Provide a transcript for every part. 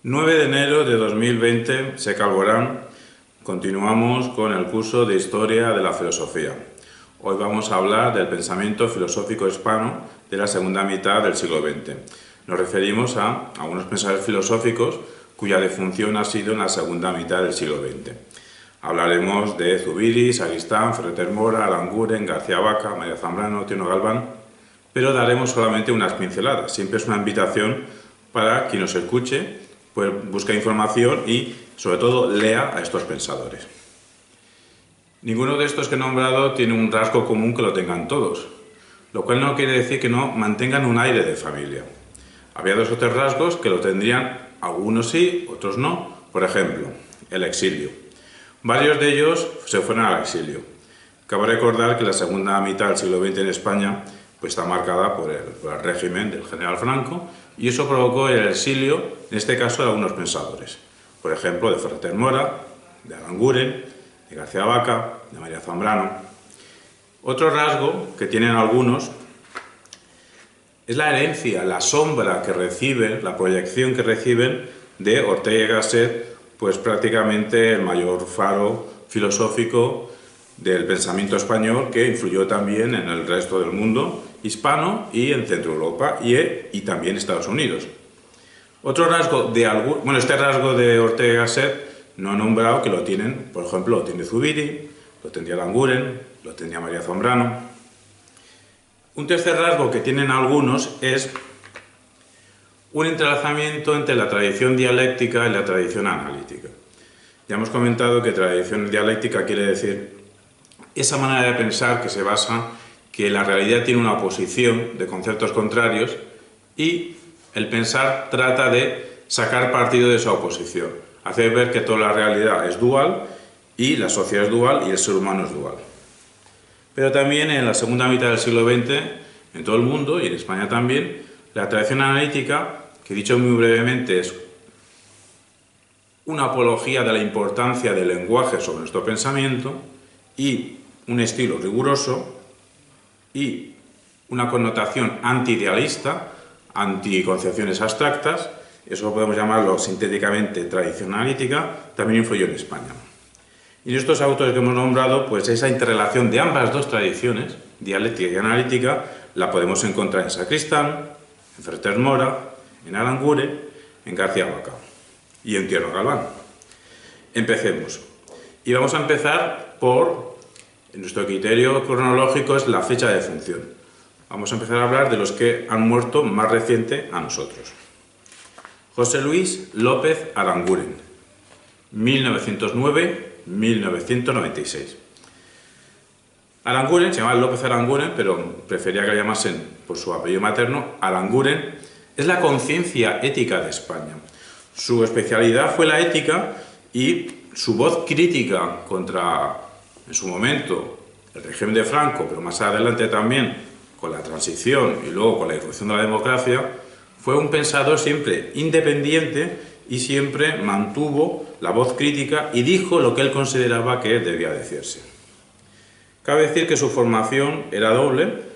9 de enero de 2020, Sec Alborán, continuamos con el curso de Historia de la Filosofía. Hoy vamos a hablar del pensamiento filosófico hispano de la segunda mitad del siglo XX. Nos referimos a algunos pensadores filosóficos cuya defunción ha sido en la segunda mitad del siglo XX. Hablaremos de Zubiri, Sagristán, Ferrer Mora, Aranguren, García Vaca, María Zambrano, Tino Galván, pero daremos solamente unas pinceladas. Siempre es una invitación para quien nos escuche, pues busque información y, sobre todo, lea a estos pensadores. Ninguno de estos que he nombrado tiene un rasgo común que lo tengan todos, lo cual no quiere decir que no mantengan un aire de familia. Había dos o tres rasgos que lo tendrían, algunos sí, otros no. Por ejemplo, el exilio. Varios de ellos se fueron al exilio. Cabe recordar que la segunda mitad del siglo XX en España pues está marcada por el régimen del general Franco, y eso provocó el exilio, en este caso, de algunos pensadores. Por ejemplo, de Ferrer Mora, de Aranguren, de García Vaca, de María Zambrano. Otro rasgo que tienen algunos es la herencia, la sombra que reciben, la proyección que reciben de Ortega y Gasset, pues prácticamente el mayor faro filosófico del pensamiento español, que influyó también en el resto del mundo hispano y en Centro Europa y también Estados Unidos. Otro rasgo este rasgo de Ortega y Gasset no he nombrado que lo tienen, por ejemplo, lo tiene Zubiri, lo tendría Aranguren, lo tendría María Zambrano. Un tercer rasgo que tienen algunos es un entrelazamiento entre la tradición dialéctica y la tradición analítica. Ya hemos comentado que tradición dialéctica quiere decir esa manera de pensar que se basa que la realidad tiene una oposición de conceptos contrarios y el pensar trata de sacar partido de esa oposición, hacer ver que toda la realidad es dual y la sociedad es dual y el ser humano es dual. Pero también en la segunda mitad del siglo XX, en todo el mundo y en España también, la tradición analítica, que dicho muy brevemente es una apología de la importancia del lenguaje sobre nuestro pensamiento y un estilo riguroso y una connotación anti-idealista, anticoncepciones abstractas, eso podemos llamarlo sintéticamente tradición analítica, también influyó en España. Y en estos autores que hemos nombrado, pues esa interrelación de ambas dos tradiciones, dialéctica y analítica, la podemos encontrar en Sagristán, en Ferrer Mora, en Aranguren, en García Vaca y en Tino Galván. Empecemos. Y vamos a empezar por, nuestro criterio cronológico es la fecha de defunción. Vamos a empezar a hablar de los que han muerto más reciente a nosotros. José Luis López Aranguren, 1909-1996. Aranguren, se llama López Aranguren, pero prefería que le llamasen por su apellido materno. Aranguren es la conciencia ética de España. Su especialidad fue la ética y su voz crítica contra, en su momento, el régimen de Franco, pero más adelante también con la transición y luego con la irrupción de la democracia, fue un pensador siempre independiente y siempre mantuvo la voz crítica y dijo lo que él consideraba que debía decirse. Cabe decir que su formación era doble,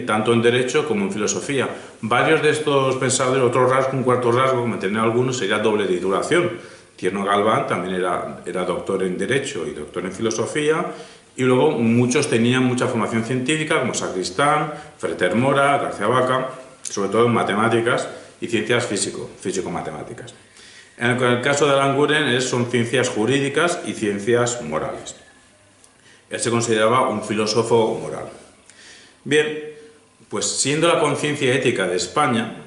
tanto en Derecho como en Filosofía. Varios de estos pensadores, un cuarto rasgo, como tienen algunos, sería doble titulación. Tino Galván también era doctor en Derecho y doctor en Filosofía, y luego muchos tenían mucha formación científica, como Sagristán, Ferrer Mora, García Vaca, sobre todo en matemáticas y ciencias físico-matemáticas. En el caso de Aranguren son ciencias jurídicas y ciencias morales. Él se consideraba un filósofo moral. Bien, pues siendo la conciencia ética de España,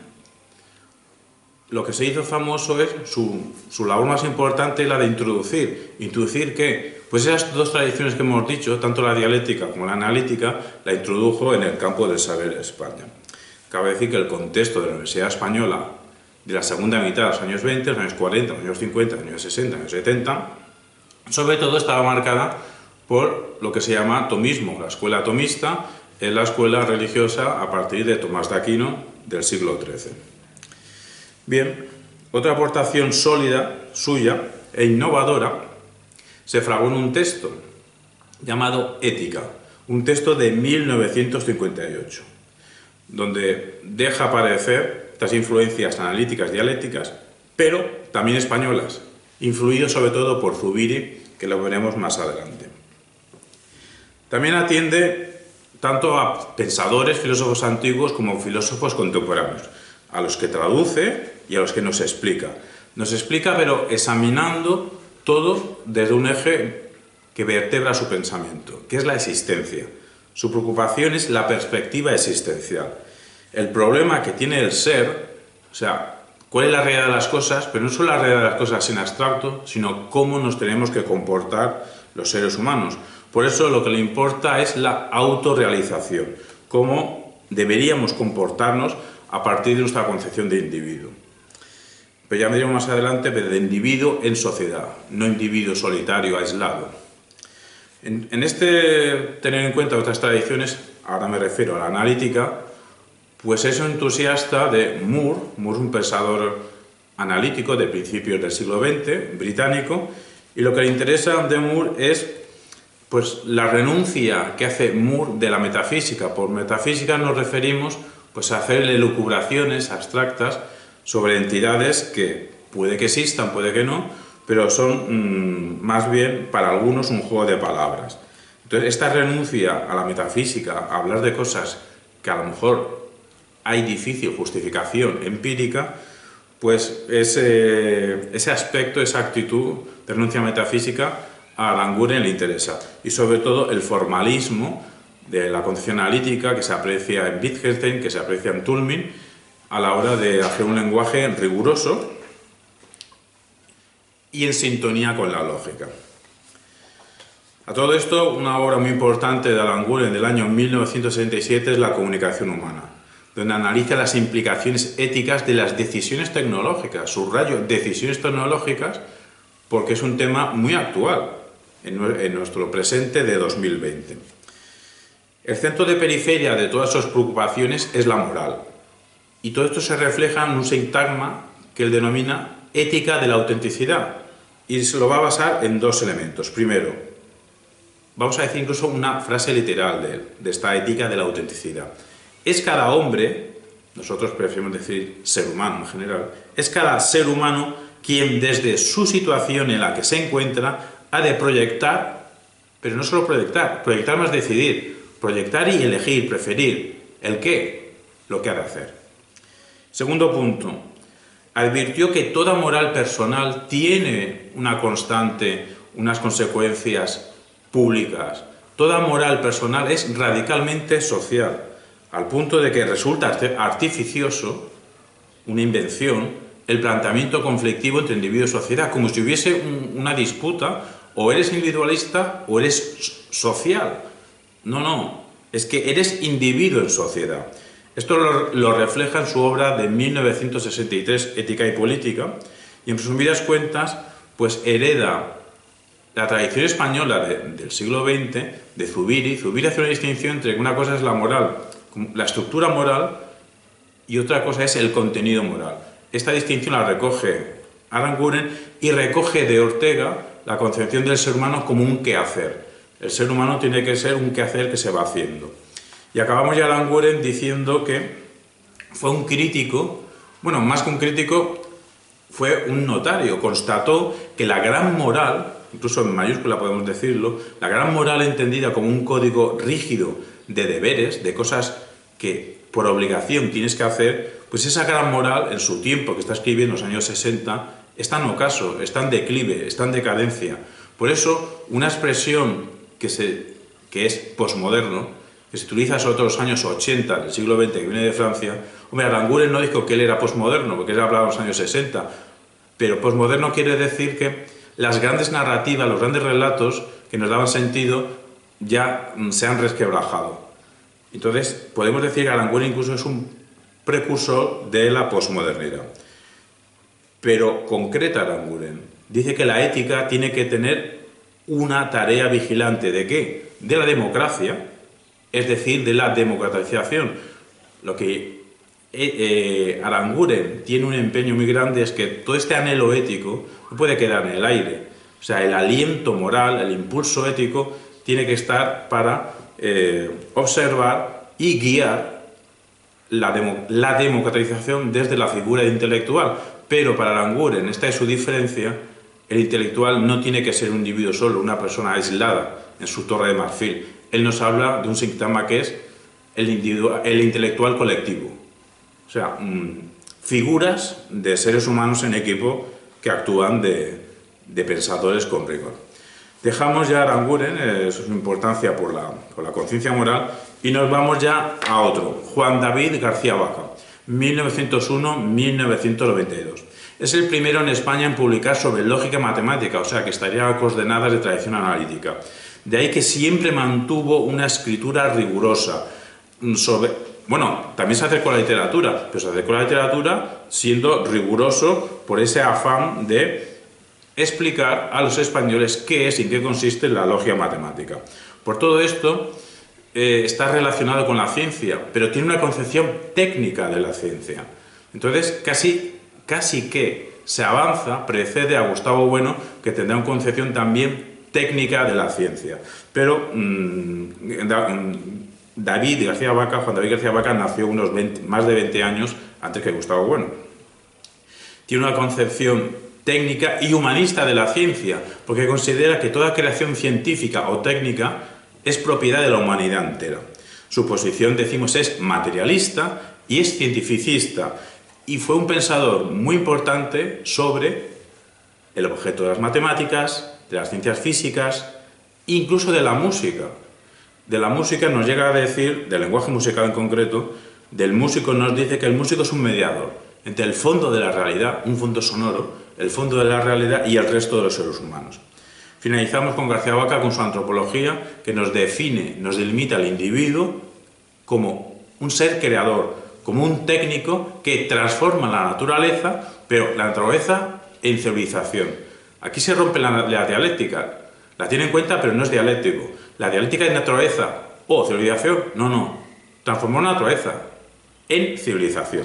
lo que se hizo famoso es su labor más importante, la de introducir que pues esas dos tradiciones que hemos dicho, tanto la dialéctica como la analítica, la introdujo en el campo del saber de España. Cabe decir que el contexto de la Universidad Española de la segunda mitad de los años 20, los años 40, los años 50, los años 60, los años 70, sobre todo estaba marcada por lo que se llama tomismo. La escuela tomista es la escuela religiosa a partir de Tomás de Aquino del siglo XIII. Bien, otra aportación sólida suya e innovadora se fraguó en un texto llamado Ética, un texto de 1958, donde deja aparecer estas influencias analíticas dialécticas pero también españolas, influido sobre todo por Zubiri, que lo veremos más adelante. También atiende tanto a pensadores, filósofos antiguos como filósofos contemporáneos, a los que traduce y a los que nos explica. Nos explica, pero examinando todo desde un eje que vertebra su pensamiento, que es la existencia. Su preocupación es la perspectiva existencial. El problema que tiene el ser, o sea, cuál es la realidad de las cosas, pero no solo la realidad de las cosas en abstracto, sino cómo nos tenemos que comportar los seres humanos. Por eso lo que le importa es la autorrealización, cómo deberíamos comportarnos a partir de nuestra concepción de individuo. Pero ya veremos más adelante de individuo en sociedad, no individuo solitario, aislado. En este tener en cuenta otras tradiciones, ahora me refiero a la analítica, pues es un entusiasta de Moore. Moore es un pensador analítico de principios del siglo XX, británico, y lo que le interesa de Moore es pues, la renuncia que hace Moore de la metafísica. Por metafísica nos referimos pues, a hacer elucubraciones abstractas sobre entidades que puede que existan, puede que no, pero son más bien para algunos un juego de palabras. Entonces, esta renuncia a la metafísica, a hablar de cosas que a lo mejor hay difícil justificación empírica, pues ese aspecto, esa actitud de renuncia metafísica a Aranguren le interesa. Y sobre todo el formalismo de la concepción analítica que se aprecia en Wittgenstein, que se aprecia en Toulmin, a la hora de hacer un lenguaje riguroso y en sintonía con la lógica. A todo esto, una obra muy importante de Aranguren del año 1967 es La comunicación humana, donde analiza las implicaciones éticas de las decisiones tecnológicas. Subrayo decisiones tecnológicas porque es un tema muy actual en nuestro presente de 2020. El centro de periferia de todas sus preocupaciones es la moral. Y todo esto se refleja en un sintagma que él denomina ética de la autenticidad. Y se lo va a basar en dos elementos. Primero, vamos a decir incluso una frase literal de él, de esta ética de la autenticidad. Es cada hombre, nosotros preferimos decir ser humano en general, es cada ser humano quien desde su situación en la que se encuentra ha de proyectar, pero no solo proyectar más decidir, proyectar y elegir, preferir, ¿el qué? Lo que ha de hacer. Segundo punto, advirtió que toda moral personal tiene una constante, unas consecuencias públicas. Toda moral personal es radicalmente social, al punto de que resulta artificioso, una invención, el planteamiento conflictivo entre individuo y sociedad, como si hubiese una disputa, o eres individualista o eres social. No, es que eres individuo en sociedad. Esto lo refleja en su obra de 1963, Ética y Política, y en resumidas cuentas, pues hereda la tradición española del siglo XX, de Zubiri. Zubiri hace una distinción entre una cosa es la moral, la estructura moral, y otra cosa es el contenido moral. Esta distinción la recoge Aranguren y recoge de Ortega la concepción del ser humano como un quehacer. El ser humano tiene que ser un quehacer que se va haciendo. Y acabamos ya Aranguren diciendo que fue un crítico, bueno, más que un crítico, fue un notario. Constató que la gran moral, incluso en mayúscula podemos decirlo, la gran moral entendida como un código rígido de deberes, de cosas que por obligación tienes que hacer, pues esa gran moral, en su tiempo, que está escribiendo en los años 60, está en ocaso, está en declive, está en decadencia. Por eso, una expresión que es posmoderno, que se utiliza sobre todo en los años 80 del siglo XX, que viene de Francia. Hombre, Aranguren no dijo que él era posmoderno, porque él hablaba en los años 60, pero posmoderno quiere decir que las grandes narrativas, los grandes relatos que nos daban sentido ya se han resquebrajado. Entonces, podemos decir que Aranguren incluso es un precursor de la posmodernidad. Pero concreta Aranguren, dice que la ética tiene que tener una tarea vigilante. ¿De qué? De la democracia, es decir, de la democratización. Lo que Aranguren tiene un empeño muy grande es que todo este anhelo ético no puede quedar en el aire. O sea, el aliento moral, el impulso ético tiene que estar para observar y guiar la democratización desde la figura intelectual, Pero para Aranguren, esta es su diferencia, el intelectual no tiene que ser un individuo solo, una persona aislada en su torre de marfil. Él nos habla de un sintagma que es el intelectual colectivo. O sea, figuras de seres humanos en equipo que actúan de pensadores con rigor. Dejamos ya Aranguren, su importancia por la conciencia moral, y nos vamos ya a otro, Juan David García Vaca, 1901-1992. Es el primero en España en publicar sobre lógica matemática, o sea que estaría a coordenadas de tradición analítica. De ahí que siempre mantuvo una escritura rigurosa. Bueno, también se acercó a la literatura, pero se acercó a la literatura siendo riguroso por ese afán de explicar a los españoles qué es y en qué consiste la logia matemática. Por todo esto, está relacionado con la ciencia, pero tiene una concepción técnica de la ciencia. Entonces, casi que se avanza, precede a Gustavo Bueno, que tendrá una concepción también técnica de la ciencia. Pero Juan David García Vaca nació más de 20 años antes que Gustavo Bueno. Tiene una concepción técnica y humanista de la ciencia, porque considera que toda creación científica o técnica es propiedad de la humanidad entera. Su posición, decimos, es materialista y es cientificista, y fue un pensador muy importante sobre el objeto de las matemáticas, de las ciencias físicas, incluso de la música. De la música nos llega a decir, del lenguaje musical en concreto, del músico nos dice que el músico es un mediador entre el fondo de la realidad, un fondo sonoro, el fondo de la realidad y el resto de los seres humanos. Finalizamos con García Vaca, con su antropología, que nos define, nos delimita al individuo como un ser creador, como un técnico que transforma la naturaleza, pero la naturaleza en civilización. Aquí se rompe la dialéctica, la tiene en cuenta, pero no es dialéctico. La dialéctica es naturaleza o civilización, no, transformó la naturaleza en civilización.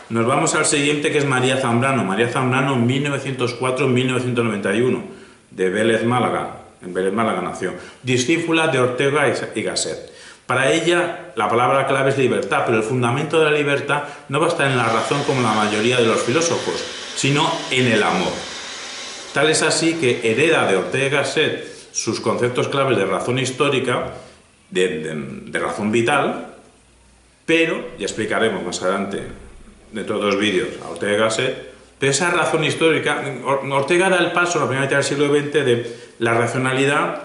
Nos vamos al siguiente, que es María Zambrano. María Zambrano, 1904-1991, de Vélez, Málaga. En Vélez, Málaga nació. Discípula de Ortega y Gasset. Para ella, la palabra clave es libertad, pero el fundamento de la libertad no va a estar en la razón como la mayoría de los filósofos, sino en el amor. Tal es así que hereda de Ortega y Gasset sus conceptos claves de razón histórica, de razón vital, pero, ya explicaremos más adelante, dentro de 2 vídeos, a Ortega y Gasset, pero esa razón histórica, Ortega da el paso en la primera mitad del siglo XX de la racionalidad,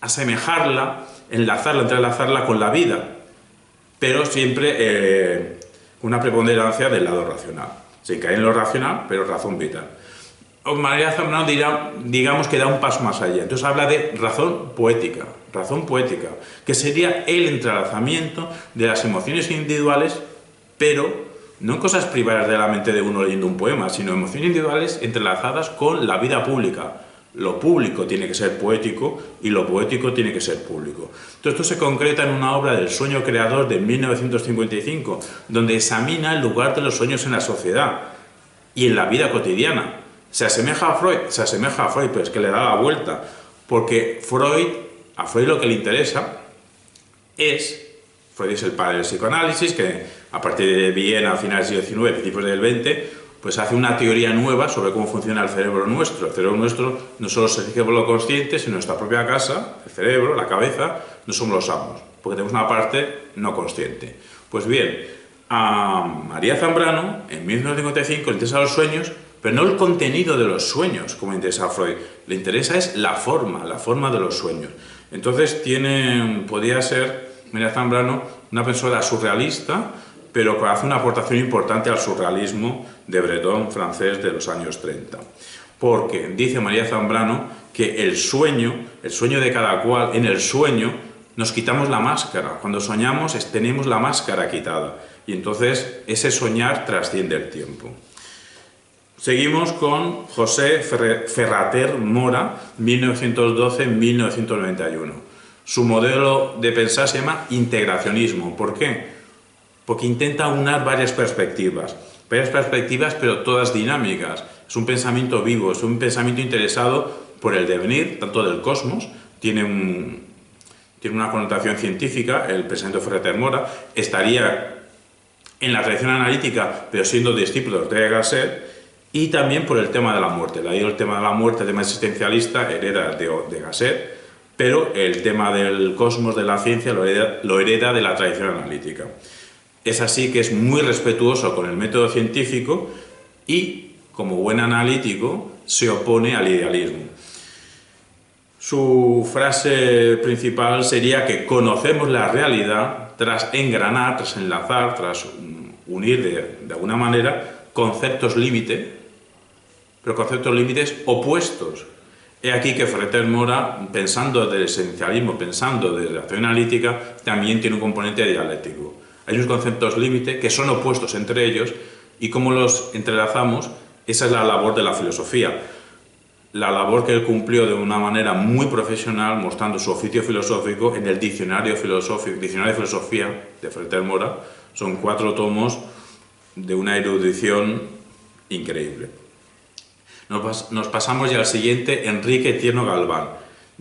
asemejarla, entrelazarla con la vida, pero siempre una preponderancia del lado racional. Se cae en lo racional, pero razón vital. María Zambrano digamos que da un paso más allá. Entonces habla de razón poética, que sería el entrelazamiento de las emociones individuales, pero no en cosas privadas de la mente de uno leyendo un poema, sino emociones individuales entrelazadas con la vida pública. Lo público tiene que ser poético y lo poético tiene que ser público. Todo esto se concreta en una obra del sueño creador de 1955, donde examina el lugar de los sueños en la sociedad y en la vida cotidiana. ¿Se asemeja a Freud? Se asemeja a Freud, pero es que le da la vuelta, porque a Freud lo que le interesa Freud es el padre del psicoanálisis, que a partir de Viena, a finales del XIX, principios del XX, pues hace una teoría nueva sobre cómo funciona el cerebro nuestro. El cerebro nuestro no solo se rige por lo consciente, sino nuestra propia casa, el cerebro, la cabeza, no somos los amos, porque tenemos una parte no consciente. Pues bien, a María Zambrano, en 1955, le interesan los sueños, pero no el contenido de los sueños, como le interesa a Freud. Le interesa es la forma de los sueños. Entonces podría ser María Zambrano una persona surrealista, pero que hace una aportación importante al surrealismo de Breton francés de los años 30. Porque dice María Zambrano que el sueño de cada cual, en el sueño nos quitamos la máscara. Cuando soñamos tenemos la máscara quitada. Y entonces ese soñar trasciende el tiempo. Seguimos con José Ferrater Mora, 1912-1991. Su modelo de pensar se llama integracionismo. ¿Por qué? Porque intenta aunar varias perspectivas, pero todas dinámicas. Es un pensamiento vivo, es un pensamiento interesado por el devenir, tanto del cosmos, tiene una connotación científica, el pensamiento Ferrater Mora, estaría en la tradición analítica, pero siendo discípulo de Ortega y Gasset, y también por el tema de la muerte. De ahí el tema de la muerte, el tema existencialista, hereda de Gasset, pero el tema del cosmos, de la ciencia, lo hereda de la tradición analítica. Es así que es muy respetuoso con el método científico y, como buen analítico, se opone al idealismo. Su frase principal sería que conocemos la realidad tras engranar, tras enlazar, tras unir de alguna manera conceptos límite, pero conceptos límites opuestos. He aquí que Ferrer Mora, pensando del esencialismo, pensando de la acción analítica, también tiene un componente dialéctico. Hay unos conceptos límite que son opuestos entre ellos y cómo los entrelazamos, esa es la labor de la filosofía. La labor que él cumplió de una manera muy profesional, mostrando su oficio filosófico en el Diccionario de Filosofía de Ferrer Mora. Son 4 tomos de una erudición increíble. Nos pasamos ya al siguiente, Enrique Tierno Galván,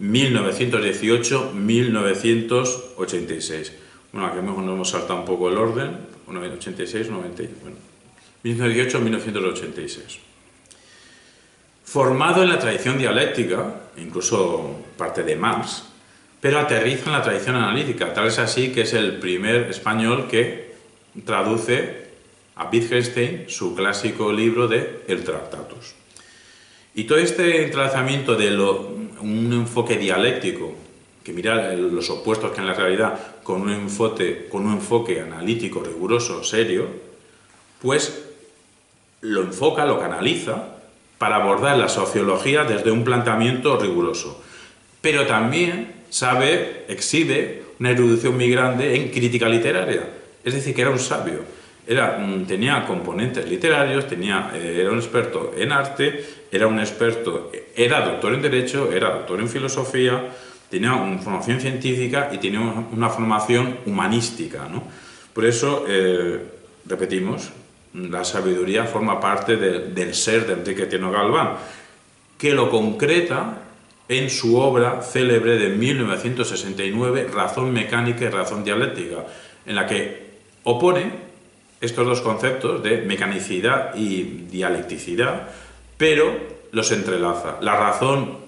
1918-1986. Bueno, aquí nos hemos saltado un poco el orden, 86, 90, bueno, 1918-1986. Formado en la tradición dialéctica, incluso parte de Marx, pero aterriza en la tradición analítica. Tal es así que es el primer español que traduce a Wittgenstein su clásico libro de El Tractatus. Y todo este entrelazamiento de un enfoque dialéctico, que mira los opuestos que en la realidad, con un enfoque analítico, riguroso, serio, pues lo enfoca, lo canaliza para abordar la sociología desde un planteamiento riguroso. Pero también exhibe una erudición muy grande en crítica literaria, es decir, que era un sabio. Tenía componentes literarios, era un experto en arte, era doctor en Derecho, era doctor en Filosofía, tenía una formación científica y tenía una formación humanística, ¿no? Por eso, repetimos, la sabiduría forma parte del ser de Enrique Tierno Galván, que lo concreta en su obra célebre de 1969, Razón mecánica y razón dialéctica, en la que opone estos dos conceptos de mecanicidad y dialecticidad, pero los entrelaza. La razón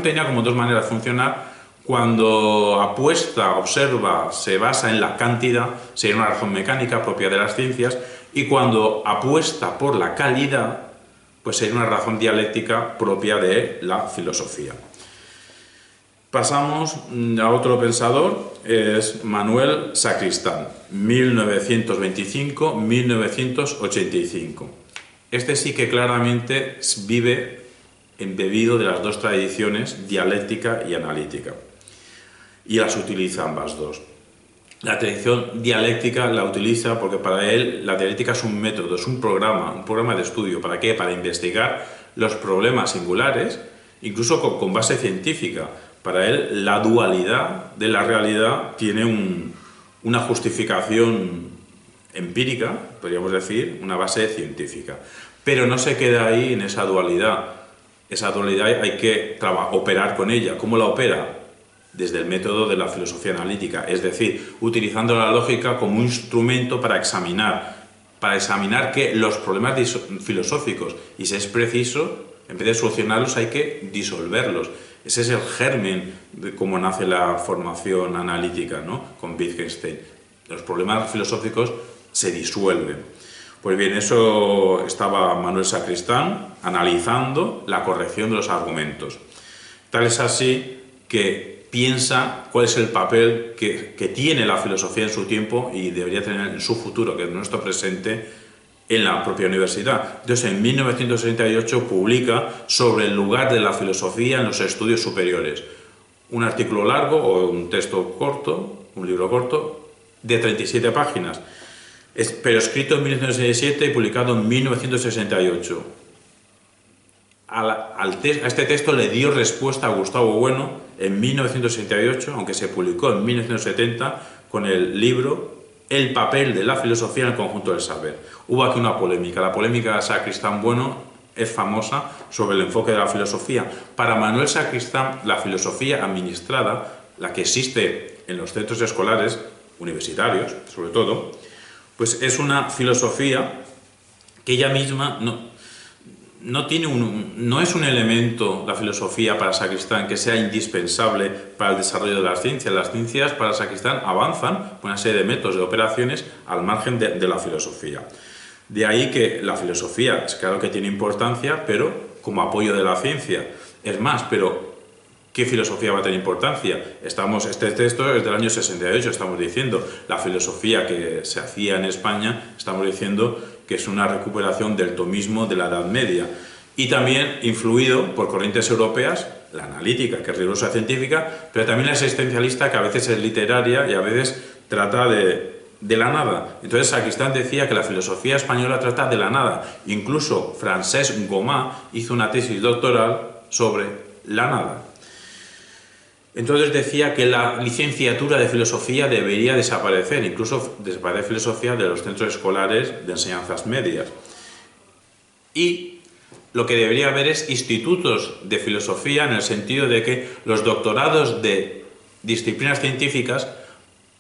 tenía como 2 maneras de funcionar. Cuando observa, se basa en la cantidad, sería una razón mecánica propia de las ciencias, y cuando apuesta por la calidad, pues sería una razón dialéctica propia de la filosofía. Pasamos a otro pensador, es Manuel Sacristán, 1925-1985. Este sí que claramente vive embebido de las 2 tradiciones, dialéctica y analítica, y las utiliza ambas dos. La tradición dialéctica la utiliza porque para él la dialéctica es un método, es un programa de estudio. ¿Para qué? Para investigar los problemas singulares, incluso con base científica. Para él la dualidad de la realidad tiene una justificación empírica, podríamos decir, una base científica. Pero no se queda ahí en esa dualidad. Esa dualidad hay que operar con ella. ¿Cómo la opera? Desde el método de la filosofía analítica, es decir, utilizando la lógica como un instrumento para examinar que los problemas filosóficos, y si es preciso, en vez de solucionarlos hay que disolverlos. Ese es el germen de cómo nace la formación analítica, ¿no? Con Wittgenstein. Los problemas filosóficos se disuelven. Pues bien, eso estaba Manuel Sacristán analizando la corrección de los argumentos. Tal es así que piensa cuál es el papel que tiene la filosofía en su tiempo y debería tener en su futuro, que es nuestro presente, en la propia universidad. Entonces, en 1968 publica sobre el lugar de la filosofía en los estudios superiores. Un artículo largo o un texto corto, un libro corto, de 37 páginas, pero escrito en 1967 y publicado en 1968. A este texto le dio respuesta a Gustavo Bueno en 1968, aunque se publicó en 1970 con el libro El papel de la filosofía en el conjunto del saber. Hubo aquí una polémica. La polémica de Sacristán Bueno es famosa sobre el enfoque de la filosofía. Para Manuel Sacristán, la filosofía administrada, la que existe en los centros escolares, universitarios sobre todo, Pues es una filosofía que ella misma no es un elemento, la filosofía para Sacristán, que sea indispensable para el desarrollo de las ciencias. Las ciencias para Sacristán avanzan con una serie de métodos, de operaciones al margen de la filosofía. De ahí que la filosofía es claro que tiene importancia, pero como apoyo de la ciencia. Es más, pero ¿qué filosofía va a tener importancia? Este texto es del año 68, estamos diciendo. La filosofía que se hacía en España, estamos diciendo que es una recuperación del tomismo de la Edad Media. Y también influido por corrientes europeas, la analítica, que es rigurosa científica, pero también la existencialista, que a veces es literaria y a veces trata de la nada. Entonces Sacristán decía que la filosofía española trata de la nada. Incluso Francesc Gomà hizo una tesis doctoral sobre la nada. Entonces decía que la licenciatura de filosofía debería desaparecer, incluso desaparecer filosofía de los centros escolares de enseñanzas medias. Y lo que debería haber es institutos de filosofía en el sentido de que los doctorados de disciplinas científicas,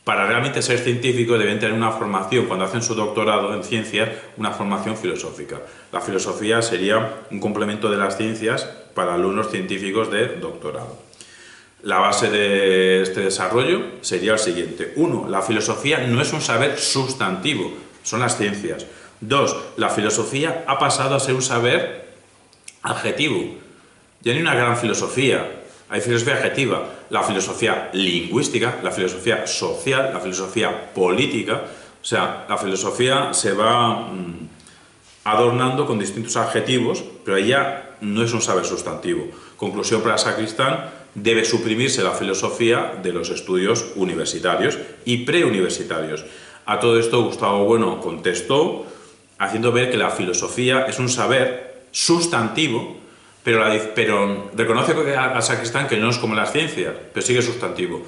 para realmente ser científicos, deben tener una formación, cuando hacen su doctorado en ciencias, una formación filosófica. La filosofía sería un complemento de las ciencias para alumnos científicos de doctorado. La base de este desarrollo sería el siguiente. 1. La filosofía no es un saber sustantivo, son las ciencias. 2. La filosofía ha pasado a ser un saber adjetivo. Ya no hay una gran filosofía, hay filosofía adjetiva. La filosofía lingüística, la filosofía social, la filosofía política. O sea, la filosofía se va adornando con distintos adjetivos, pero ella no es un saber sustantivo. Conclusión para Sacristán: debe suprimirse la filosofía de los estudios universitarios y preuniversitarios. A todo esto Gustavo Bueno contestó haciendo ver que la filosofía es un saber sustantivo, pero reconoce a Sacristán que no es como las ciencias, pero sigue sustantivo.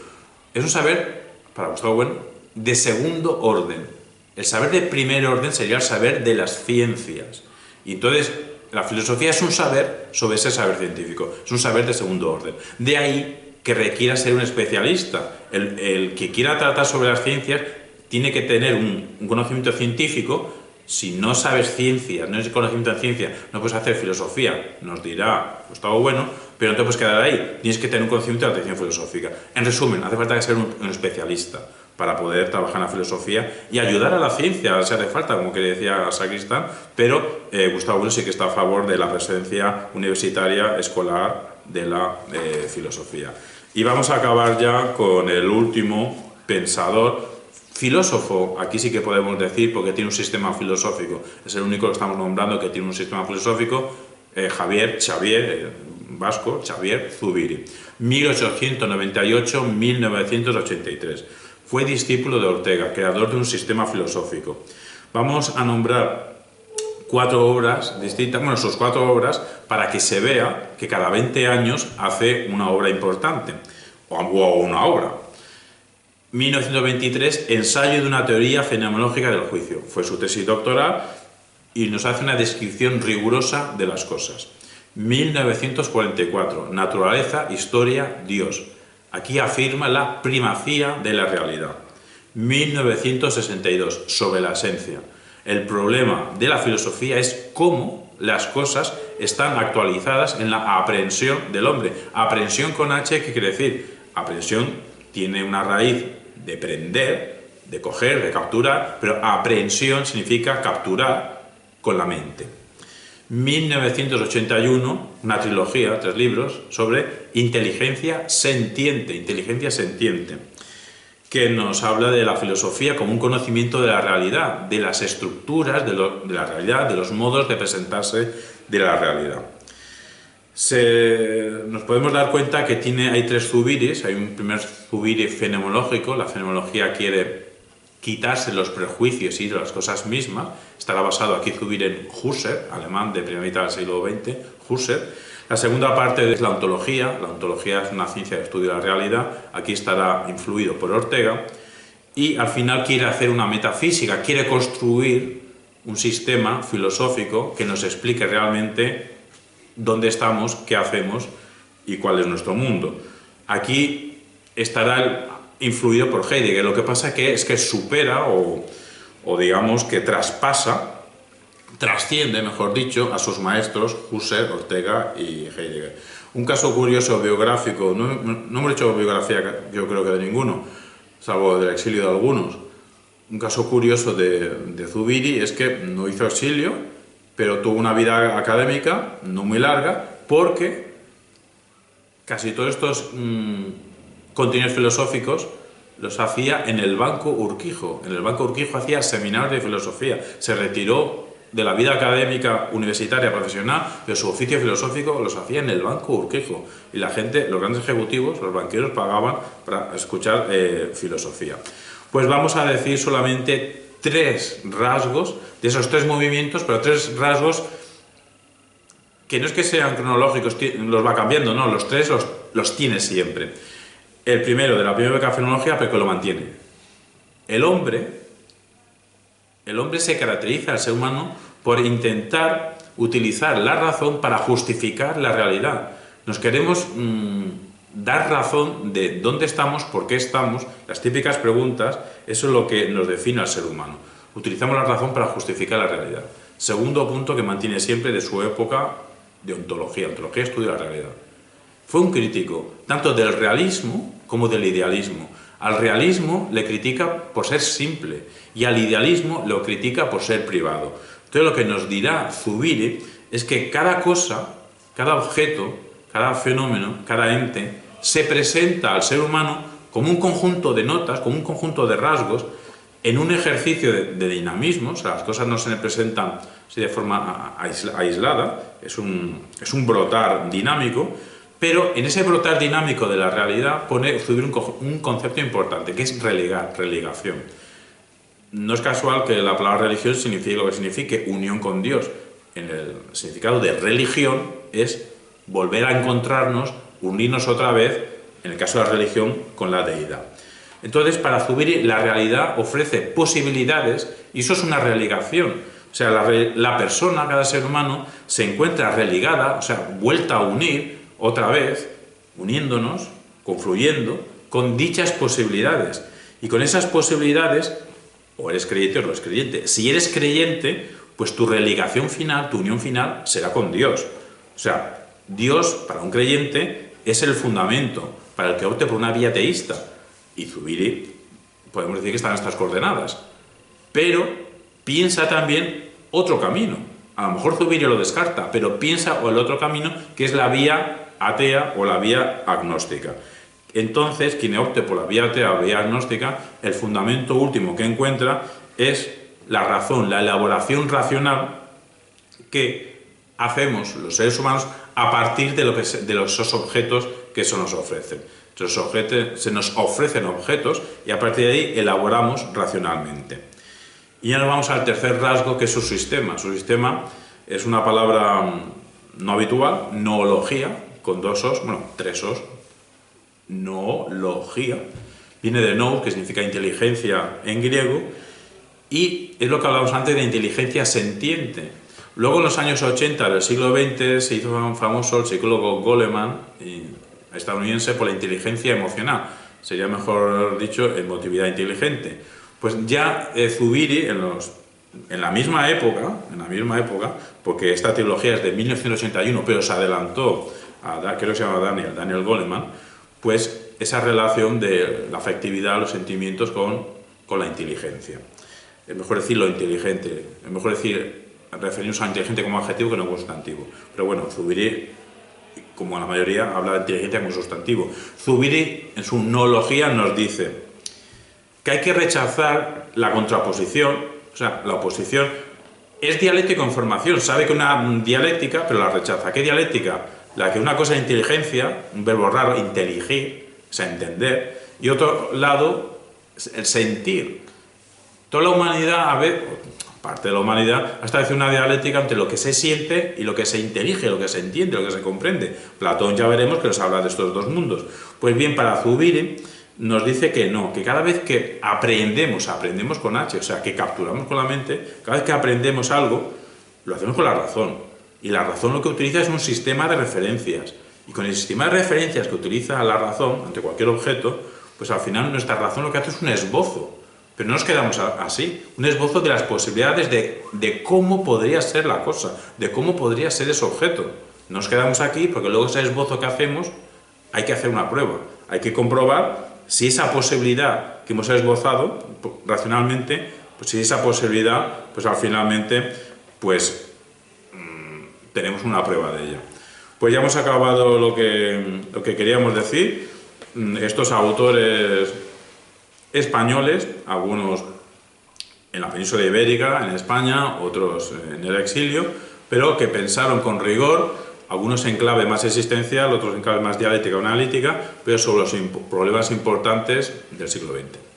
Es un saber, para Gustavo Bueno, de segundo orden. El saber de primer orden sería el saber de las ciencias. Y entonces la filosofía es un saber sobre ese saber científico, es un saber de segundo orden. De ahí que requiera ser un especialista. El que quiera tratar sobre las ciencias tiene que tener un conocimiento científico. Si no sabes ciencias, no tienes conocimiento en ciencia, no puedes hacer filosofía, nos dirá Gustavo Bueno, pero no te puedes quedar ahí. Tienes que tener un conocimiento de la atención filosófica. En resumen, hace falta ser un especialista para poder trabajar en la filosofía y ayudar a la ciencia, si hace falta, como que decía Sacristán, pero Gustavo Bueno sí que está a favor de la presencia universitaria escolar de la filosofía. Y vamos a acabar ya con el último pensador, filósofo, aquí sí que podemos decir, porque tiene un sistema filosófico, es el único que estamos nombrando que tiene un sistema filosófico, Xavier Zubiri, 1898-1983. Fue discípulo de Ortega, creador de un sistema filosófico. Vamos a nombrar 4 obras distintas, bueno, sus 4 obras, para que se vea que cada 20 años hace una obra importante, o una obra. 1923, ensayo de una teoría fenomenológica del juicio. Fue su tesis doctoral y nos hace una descripción rigurosa de las cosas. 1944, naturaleza, historia, Dios. Aquí afirma la primacía de la realidad. 1962, sobre la esencia. El problema de la filosofía es cómo las cosas están actualizadas en la aprehensión del hombre. Aprehensión con H, ¿qué quiere decir? Aprehensión tiene una raíz de prender, de coger, de capturar, pero aprehensión significa capturar con la mente. 1981, una trilogía, 3 libros, sobre inteligencia sentiente, que nos habla de la filosofía como un conocimiento de la realidad, de las estructuras de la realidad, de los modos de presentarse de la realidad. Nos podemos dar cuenta que hay 3 zubiris. Hay un primer zubiri fenomenológico. La fenomenología quiere quitarse los prejuicios y ir a las cosas mismas. Estará basado aquí Zubiri en Husserl, alemán de primera mitad del siglo XX, Husserl. La segunda parte es la ontología. La ontología es una ciencia de estudio de la realidad. Aquí estará influido por Ortega. Y al final quiere hacer una metafísica, quiere construir un sistema filosófico que nos explique realmente dónde estamos, qué hacemos y cuál es nuestro mundo. Aquí estará influido por Heidegger. Lo que pasa es que supera o o digamos que trasciende, mejor dicho, a sus maestros Husserl, Ortega y Heidegger. Un caso curioso biográfico, no hemos hecho biografía yo creo que de ninguno, salvo del exilio de algunos. Un caso curioso de Zubiri es que no hizo exilio, pero tuvo una vida académica no muy larga, porque casi todos estos contenidos filosóficos los hacía en el Banco Urquijo. En el Banco Urquijo hacía seminarios de filosofía. Se retiró de la vida académica, universitaria, profesional, pero su oficio filosófico los hacía en el Banco Urquijo. Y la gente, los grandes ejecutivos, los banqueros, pagaban para escuchar filosofía. Pues vamos a decir solamente 3 rasgos de esos 3 movimientos, pero 3 rasgos que no es que sean cronológicos, los va cambiando, no, los 3 los tiene siempre. El primero, de la primera fenomenología, pero que lo mantiene. El hombre se caracteriza, el ser humano, por intentar utilizar la razón para justificar la realidad. Nos queremos dar razón de dónde estamos, por qué estamos, las típicas preguntas, eso es lo que nos define al ser humano. Utilizamos la razón para justificar la realidad. Segundo punto que mantiene siempre de su época de ontología. Ontología estudia la realidad. Fue un crítico tanto del realismo como del idealismo. Al realismo le critica por ser simple y al idealismo lo critica por ser privado. Entonces lo que nos dirá Zubiri es que cada cosa, cada objeto, cada fenómeno, cada ente se presenta al ser humano como un conjunto de notas, como un conjunto de rasgos en un ejercicio de dinamismo. O sea, las cosas no se le presentan así de forma aislada, es un brotar dinámico. Pero en ese brotar dinámico de la realidad pone un concepto importante, que es religación. No es casual que la palabra religión signifique lo que signifique, unión con Dios. En el significado de religión es volver a encontrarnos, unirnos otra vez, en el caso de la religión, con la deidad. Entonces, para Zubiri, la realidad ofrece posibilidades y eso es una religación. O sea, la persona, cada ser humano, se encuentra religada, o sea, vuelta a unir, otra vez, uniéndonos, confluyendo, con dichas posibilidades. Y con esas posibilidades, o eres creyente o no eres creyente. Si eres creyente, pues tu religación final, tu unión final, será con Dios. O sea, Dios, para un creyente, es el fundamento para el que opte por una vía teísta. Y Zubiri, podemos decir que está en estas coordenadas. Pero piensa también otro camino. A lo mejor Zubiri lo descarta, pero piensa el otro camino, que es la vía atea o la vía agnóstica. Entonces, quien opte por la vía atea o vía agnóstica, el fundamento último que encuentra es la razón, la elaboración racional que hacemos los seres humanos a partir de los objetos que se nos ofrecen. Se nos ofrecen objetos y a partir de ahí elaboramos racionalmente. Y ya nos vamos al tercer rasgo, que es su sistema. Su sistema es una palabra no habitual, noología, con 2 os, bueno, 3 os. Noología. Viene de nous, que significa inteligencia en griego, y es lo que hablábamos antes de inteligencia sentiente. Luego, en los años 80 del siglo XX, se hizo famoso el psicólogo Goleman, estadounidense, por la inteligencia emocional. Sería, mejor dicho, emotividad inteligente. Pues ya Zubiri, en la misma época, porque esta teología es de 1981, pero se adelantó creo que se llama Daniel Goleman, pues esa relación de la afectividad, los sentimientos con la inteligencia. Es mejor decir lo inteligente, es mejor decir, referirnos a inteligente como adjetivo que no como sustantivo. Pero bueno, Zubiri, como la mayoría, habla de inteligencia como sustantivo. Zubiri, en su noología, nos dice que hay que rechazar la contraposición, o sea, la oposición. Es dialéctico en formación, sabe que una dialéctica, pero la rechaza. ¿Qué dialéctica? La que una cosa es inteligencia, un verbo raro, inteligir, o sea, entender, y otro lado, el sentir. Toda la humanidad, parte de la humanidad, ha establecido una dialéctica entre lo que se siente y lo que se intelige, lo que se entiende, lo que se comprende. Platón ya veremos que nos habla de estos 2 mundos. Pues bien, para Zubiri nos dice que no, que cada vez que aprendemos con H, o sea, que capturamos con la mente, cada vez que aprendemos algo, lo hacemos con la razón. Y la razón lo que utiliza es un sistema de referencias. Y con el sistema de referencias que utiliza la razón ante cualquier objeto, pues al final nuestra razón lo que hace es un esbozo. Pero no nos quedamos así, un esbozo de las posibilidades de cómo podría ser la cosa, de cómo podría ser ese objeto. No nos quedamos aquí porque luego ese esbozo que hacemos hay que hacer una prueba, hay que comprobar si esa posibilidad que hemos esbozado racionalmente, pues si esa posibilidad, pues al finalmente, pues tenemos una prueba de ella. Pues ya hemos acabado lo que queríamos decir. Estos autores españoles, algunos en la península ibérica, en España, otros en el exilio, pero que pensaron con rigor, algunos en clave más existencial, otros en clave más dialéctica o analítica, pero sobre los problemas importantes del siglo XX.